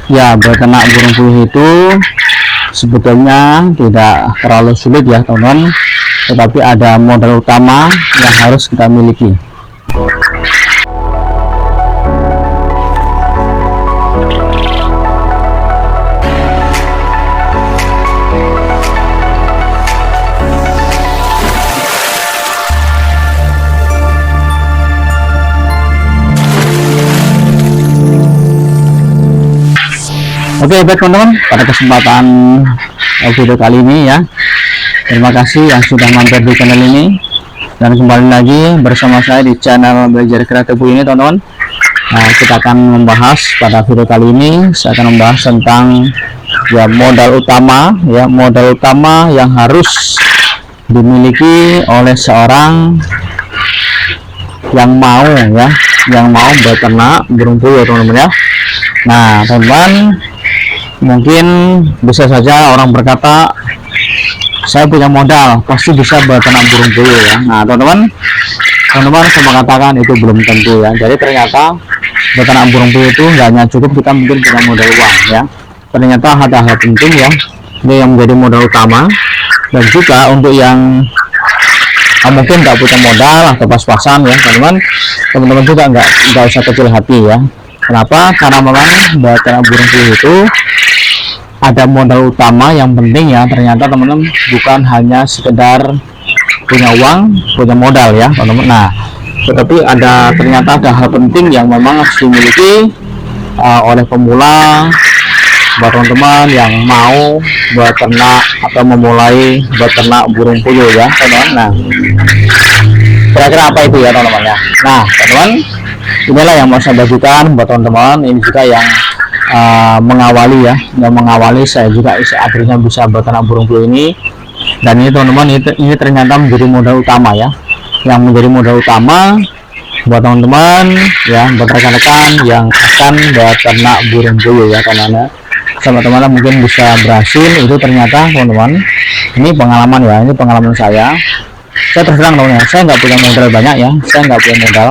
Ya, beternak burung puyuh itu sebetulnya tidak terlalu sulit ya teman-teman, tetapi ada modal utama yang harus kita miliki. Oke, baik teman-teman, pada kesempatan video kali ini ya, terima kasih yang sudah mampir di channel ini, dan kembali lagi bersama saya di channel Belajar Kreatif ini teman-teman. Nah, kita akan membahas pada video kali ini, saya akan membahas tentang ya modal utama yang harus dimiliki oleh seorang yang mau beternak burung puyuh teman-teman ya. Nah teman-teman, mungkin bisa saja orang berkata saya punya modal pasti bisa beternak burung puyuh ya. Nah teman-teman saya mengatakan itu belum tentu ya. Jadi ternyata beternak burung puyuh itu nggak hanya cukup kita mungkin punya modal uang ya, ternyata ada hal penting ya, ini yang menjadi modal utama. Dan juga untuk yang mungkin nggak punya modal atau pas-pasan ya teman-teman juga nggak usah kecil hati ya. Kenapa? Karena memang beternak burung puyuh itu ada modal utama yang penting ya. Ternyata teman-teman bukan hanya sekedar punya uang, punya modal ya teman-teman. Nah, tetapi ternyata ada hal penting yang memang harus dimiliki oleh pemula, buat teman-teman yang mau beternak atau memulai beternak burung puyuh ya teman-teman. Nah, kira-kira apa itu ya teman-teman ya. Nah teman-teman, inilah yang mau saya bagikan buat teman-teman. Ini juga yang mengawali saya juga akhirnya bisa beternak burung puyuh ini. Dan ini teman-teman, ini ternyata menjadi modal utama ya, yang menjadi modal utama buat teman-teman ya, buat rekan-rekan yang akan beternak burung puyuh ya teman-teman. Sama teman-teman mungkin bisa berhasil itu ternyata teman-teman. Ini pengalaman ya, ini pengalaman saya terus terang teman-teman, saya nggak punya modal banyak ya, saya nggak punya modal.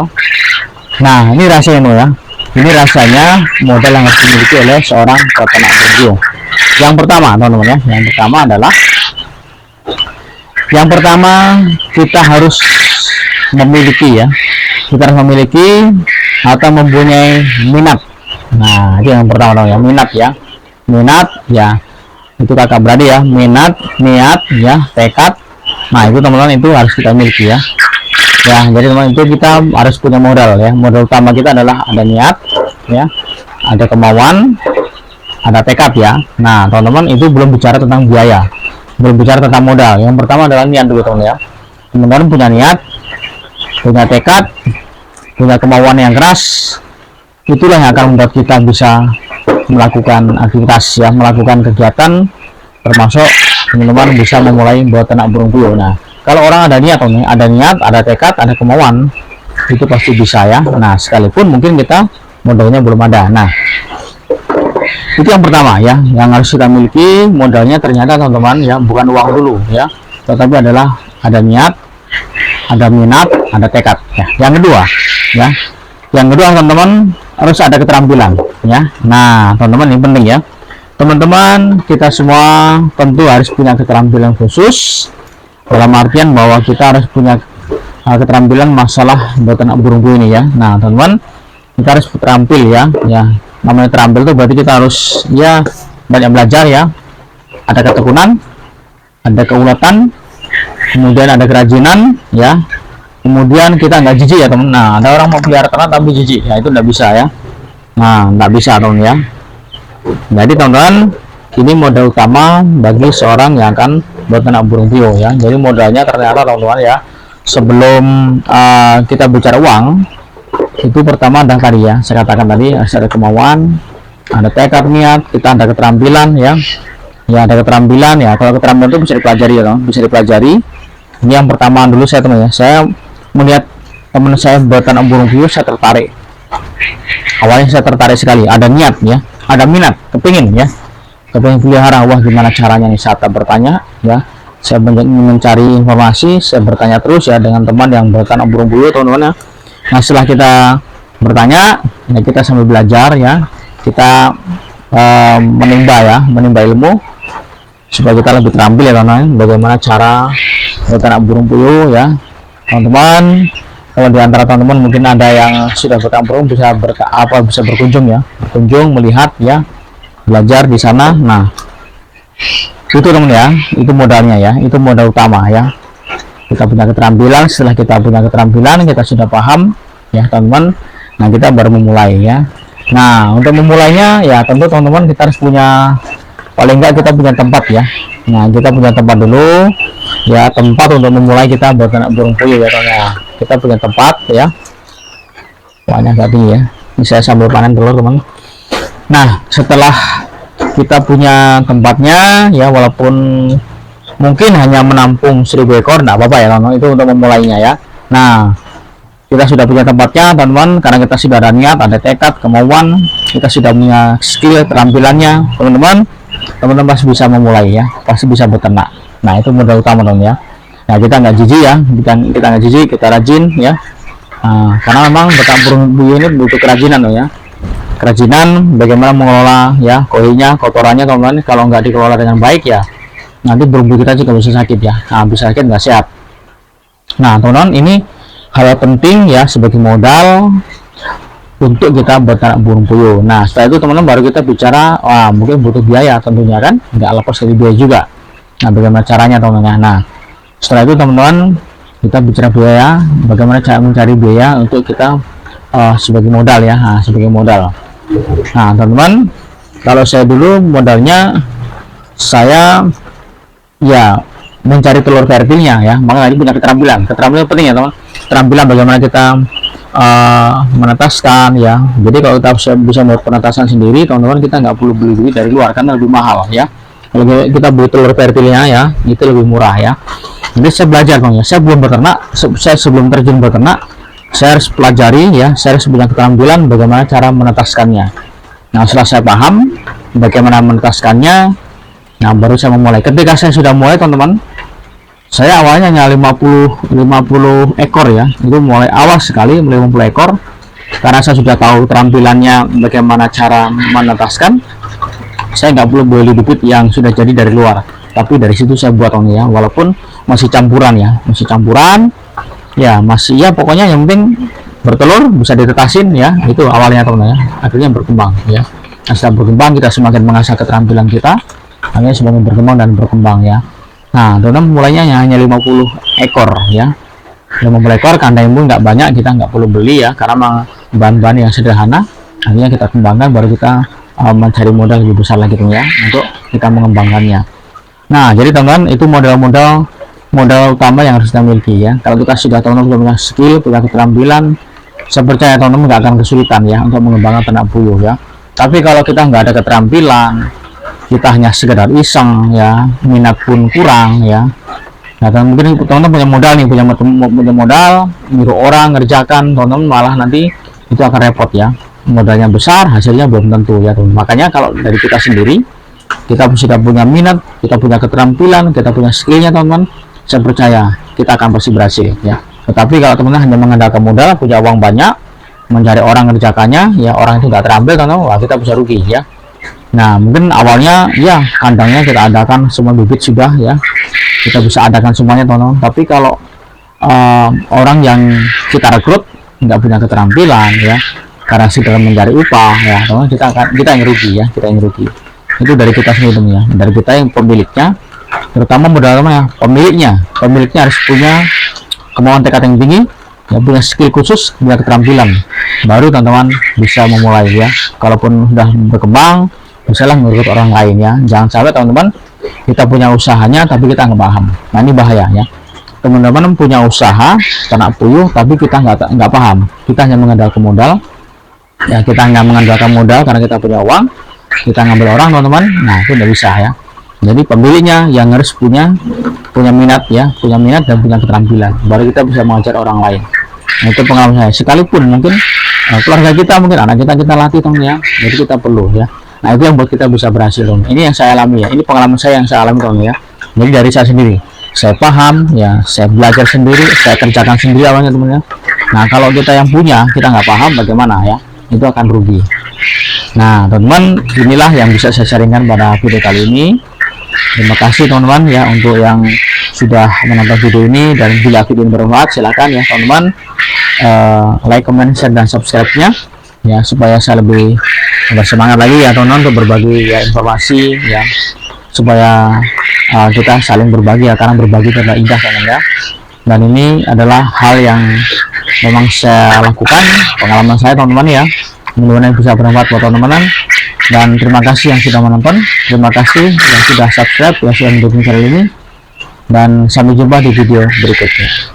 Nah ini rahasianya ya, ini rasanya modal yang harus dimiliki oleh seorang peternak burung puyuh. Yang pertama teman-teman ya, yang pertama kita harus memiliki atau mempunyai minat. Nah itu yang pertama ya, minat ya, itu kakak beradik ya, minat, niat ya, tekad. Nah itu teman-teman, itu harus kita miliki ya. Jadi teman-teman, itu kita harus punya modal ya. Modal utama kita adalah ada niat ya, ada kemauan, ada tekad ya. Nah teman-teman, itu belum bicara tentang biaya, belum bicara tentang modal. Yang pertama adalah niat dulu teman-teman ya. Teman-teman punya niat, punya tekad, punya kemauan yang keras, itulah yang akan membuat kita bisa melakukan aktivitas ya, melakukan kegiatan, termasuk teman-teman bisa memulai beternak burung puyuh. Nah kalau orang ada niat, ada tekad, ada kemauan, itu pasti bisa ya. Nah sekalipun mungkin kita modalnya belum ada. Nah itu yang pertama ya, yang harus kita miliki modalnya. Ternyata teman-teman ya, bukan uang dulu ya, tetapi adalah ada niat, ada minat, ada tekad ya. Yang kedua teman-teman, harus ada keterampilan ya. Nah teman-teman, ini penting ya teman-teman, kita semua tentu harus punya keterampilan khusus, dalam artian bahwa kita harus punya keterampilan masalah beternak burung puyuh ini ya. Nah teman-teman, kita harus terampil ya. Namanya terampil itu berarti kita harus ya banyak belajar ya, ada ketekunan, ada keuletan, kemudian ada kerajinan ya, kemudian kita nggak jijik ya teman. Nah ada orang mau pelihara ternak tapi jijik ya, itu nggak bisa ya. Nah nggak bisa teman ya. Jadi teman-teman, ini modal utama bagi seorang yang akan beternak burung puyuh ya. Jadi modalnya ternyata teman-teman ya, sebelum kita bicara uang, itu pertama adalah tadi ya, saya katakan tadi ada kemauan, ada tekad, niat, kita ada keterampilan ya. Ada keterampilan ya. Kalau keterampilan itu bisa dipelajari ya teman, bisa dipelajari. Ini yang pertama dulu saya teman ya, saya melihat teman saya beternak burung puyuh, saya tertarik. Awalnya saya tertarik sekali, ada niat ya, ada minat, kepingin pelihara. Wah gimana caranya nih, saat bertanya ya, saya mencari informasi, saya bertanya terus ya dengan teman yang beternak burung puyuh teman-teman ya. Nah setelah kita bertanya ya, kita sambil belajar ya, kita menimba ilmu supaya kita lebih terampil ya teman-teman, bagaimana cara berternak burung puyuh ya teman-teman. Kalau di antara teman-teman mungkin ada yang sudah berternak burung, bisa berkunjung ya, berkunjung melihat ya, belajar di sana. Nah itu teman ya, itu modalnya ya, itu modal utama ya, kita punya keterampilan. Setelah kita punya keterampilan, kita sudah paham ya teman-teman, nah kita baru memulai ya. Nah untuk memulainya ya tentu teman-teman kita harus punya, paling enggak kita punya tempat ya. Nah kita punya tempat dulu ya, tempat untuk memulai kita berternak burung puyuh ya teman-teman. Kita punya tempat ya, banyak tadi ya, ini saya sambil panen telur teman. Nah setelah kita punya tempatnya ya, walaupun mungkin hanya menampung 1000 ekor enggak apa-apa ya teman-teman, itu untuk memulainya ya. Nah kita sudah punya tempatnya teman-teman, karena kita sudah ada niat, ada tekad, kemauan, kita sudah punya skill, keterampilannya teman-teman pasti bisa memulai ya, pasti bisa beternak. Nah itu modal utama teman ya. Nah kita nggak jijik ya, kita nggak jijik, kita rajin ya. Nah, karena memang beternak burung puyuh ini butuh kerajinan ya, kerajinan bagaimana mengelola ya koinya, kotorannya teman-teman. Kalau nggak dikelola dengan baik ya, nanti burung puyuh kita juga bisa sakit ya. Nah bisa sakit, nggak sehat. Nah teman-teman, ini hal penting ya sebagai modal untuk kita beternak burung puyuh. Nah setelah itu teman-teman baru kita bicara, wah mungkin butuh biaya tentunya kan, nggak lepas dari biaya juga. Nah bagaimana caranya teman-teman. Nah setelah itu teman-teman kita bicara biaya, bagaimana cara mencari biaya untuk kita sebagai modal ya. Nah, sebagai modal. Nah teman-teman, kalau saya dulu modalnya saya ya mencari telur fertilnya ya, makanya ini punya keterampilan penting ya teman. Keterampilan bagaimana kita menetaskan ya. Jadi kalau kita bisa membuat penetasan sendiri teman-teman, kita nggak perlu beli duit dari luar karena lebih mahal ya. Kalau kita beli telur fertilnya ya, itu lebih murah ya. Jadi saya belajar bang ya, saya belum beternak, saya sebelum terjun beternak saya harus pelajari ya, saya harus punya keterampilan bagaimana cara menetaskannya. Nah setelah saya paham bagaimana menetaskannya, nah baru saya memulai. Ketika saya sudah mulai teman-teman, saya awalnya hanya 50 ekor ya, itu mulai awal sekali, mulai 50 ekor, karena saya sudah tahu keterampilannya bagaimana cara menetaskan. Saya nggak perlu beli bibit yang sudah jadi dari luar, tapi dari situ saya buat ya, walaupun masih campuran ya, masih ya pokoknya yang penting bertelur, bisa ditetasin ya, itu awalnya teman ya, akhirnya berkembang ya. Nah, setelah berkembang kita semakin mengasah keterampilan kita, akhirnya semakin berkembang dan berkembang ya. Nah teman-teman mulainya hanya 50 ekor ya, 50 ekor, kandang pun nggak banyak, kita nggak perlu beli ya, karena bahan-bahan yang sederhana. Akhirnya kita kembangkan, baru kita mencari modal lebih besar lagi ya untuk kita mengembangkannya. Nah jadi teman-teman, itu modal utama yang harus kita miliki ya. Kalau kita sudah teman-teman punya skill, punya keterampilan, saya percaya teman-teman nggak akan kesulitan ya untuk mengembangkan ternak puyuh ya. Tapi kalau kita nggak ada keterampilan, kita hanya sekedar iseng ya, minat pun kurang ya. Nah mungkin teman-teman punya modal nih, punya modal nyuruh orang ngerjakan, teman-teman malah nanti itu akan repot ya, modalnya besar, hasilnya belum tentu ya teman. Makanya kalau dari kita sendiri, kita sudah punya minat, kita punya keterampilan, kita punya skillnya teman-teman, saya percaya kita akan pasti berhasil ya. Tetapi kalau teman-teman hanya mengandalkan modal, punya uang banyak, mencari orang ngerjakannya ya, orang itu nggak terampil teman-teman, wah kita bisa rugi ya. Nah mungkin awalnya ya kandangnya kita adakan semua bibit sudah ya, kita bisa adakan semuanya teman-teman. Tapi kalau orang yang kita rekrut nggak punya keterampilan ya, karena sudah mencari upah ya teman, kita yang rugi ya, kita yang rugi. Itu dari kita sendiri ya, dari kita yang pemiliknya, terutama modal ya, pemiliknya harus punya kemauan tekad yang tinggi ya, punya skill khusus, punya keterampilan, baru teman-teman bisa memulai ya. Kalaupun sudah berkembang, misalnya menurut orang lain ya, jangan sampai teman-teman kita punya usahanya tapi kita nggak paham. Nah ini bahaya ya, teman-teman punya usaha ternak puyuh tapi kita nggak paham, kita hanya mengandalkan modal ya, kita hanya mengandalkan modal karena kita punya uang, kita ngambil orang teman-teman. Nah itu nggak bisa ya. Jadi pemiliknya yang harus punya minat ya, punya minat dan punya keterampilan, baru kita bisa mengajar orang lain. Nah, itu pengalaman saya. Sekalipun mungkin keluarga kita, mungkin anak kita latih teman ya, jadi kita perlu ya. Nah itu yang buat kita bisa berhasil teman. Ini yang saya alami ya, ini pengalaman saya yang saya alami teman ya. Jadi dari saya sendiri, saya paham ya, saya belajar sendiri, saya kerjakan sendiri awalnya teman ya. Nah kalau kita yang punya, kita nggak paham bagaimana ya, itu akan rugi. Nah teman-teman, inilah yang bisa saya sharingkan pada video kali ini. Terima kasih teman-teman ya untuk yang sudah menonton video ini, dan bila video ini bermanfaat silahkan ya teman-teman like, comment, share, dan subscribe-nya ya, supaya saya lebih bersemangat lagi ya teman-teman untuk berbagi ya informasi ya, supaya kita saling berbagi ya, karena berbagi adalah indah teman-teman ya. Dan ini adalah hal yang memang saya lakukan, pengalaman saya teman-teman ya, mudah-mudahan bisa bermanfaat buat teman-teman. Dan terima kasih yang sudah menonton, terima kasih yang sudah subscribe, yang sudah mendukung channel ini, dan sampai jumpa di video berikutnya.